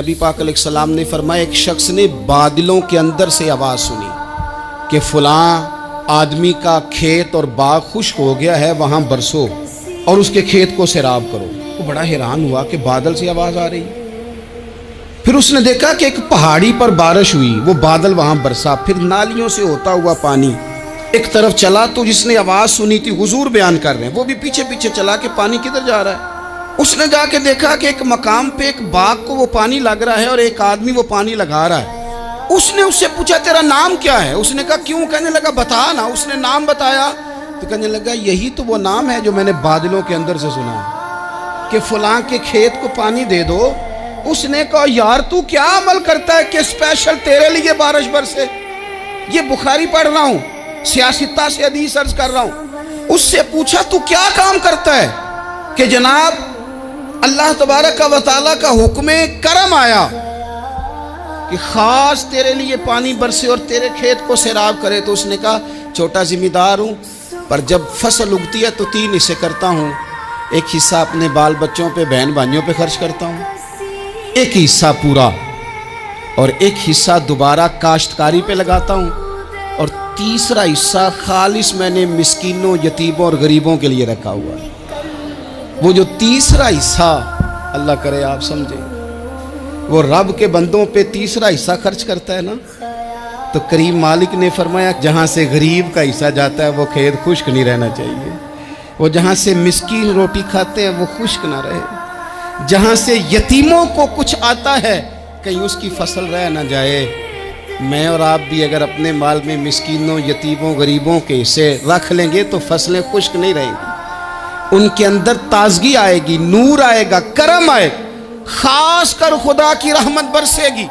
नबी पाक अलैहिस्सलाम ने फरमाया, एक शख्स ने बादलों के अंदर से आवाज़ सुनी कि फ़लाँ आदमी का खेत और बाग खुश्क हो गया है, वहाँ बरसो और उसके खेत को सैराब करो। वो बड़ा हैरान हुआ कि बादल से आवाज़ आ रही। फिर उसने देखा कि एक पहाड़ी पर बारिश हुई, वो बादल वहाँ बरसा, फिर नालियों से होता हुआ पानी एक तरफ चला। तो जिसने आवाज़ सुनी थी, हुजूर बयान कर रहे हैं, वो भी पीछे पीछे चला कि पानी किधर जा रहा है। उसने जाके देखा कि एक मकाम पे एक बाग को वो पानी लग रहा है और एक आदमी वो पानी लगा रहा है। उसने उससे पूछा, तेरा नाम क्या है? उसने कहा, क्यों? कहने लगा, बता ना। उसने नाम बताया तो कहने लगा, यही तो वो नाम है जो मैंने बादलों के अंदर से सुना कि फलां के खेत को पानी दे दो। उसने कहा, यार तू क्या अमल करता है कि स्पेशल तेरे लिए बारिश बरसे? ये बुखारी पढ़ रहा हूँ, सियासता से हदीस अर्ज कर रहा हूँ। उससे पूछा, तू क्या काम करता है कि जनाब अल्लाह तबारक व तआला का हुक्म करम आया कि खास तेरे लिए पानी बरसे और तेरे खेत को सैराब करे? तो उसने कहा, छोटा जिम्मेदार हूँ, पर जब फसल उगती है तो 3 हिस्से करता हूँ। एक हिस्सा अपने बाल बच्चों पे, बहन भाइयों पे खर्च करता हूँ, एक हिस्सा पूरा, और एक हिस्सा दोबारा काश्तकारी पे लगाता हूँ, और तीसरा हिस्सा खालिस मैंने मिस्कीनों, यतीमों और गरीबों के लिए रखा हुआ है। वो जो तीसरा हिस्सा, अल्लाह करे आप समझे, वो रब के बंदों पे तीसरा हिस्सा खर्च करता है ना, तो करीम मालिक ने फरमाया, जहाँ से गरीब का हिस्सा जाता है वो खेत खुश्क नहीं रहना चाहिए। वो जहाँ से मिस्कीन रोटी खाते हैं वो खुश्क ना रहे। जहाँ से यतीमों को कुछ आता है कहीं उसकी फसल रह ना जाए। मैं और आप भी अगर अपने माल में मिस्कीनों, यतीमों, गरीबों के हिस्से रख लेंगे तो फसलें खुश्क नहीं रहेंगी। उनके अंदर ताजगी आएगी, नूर आएगा, करम आएगा, खास कर खुदा की रहमत बरसेगी।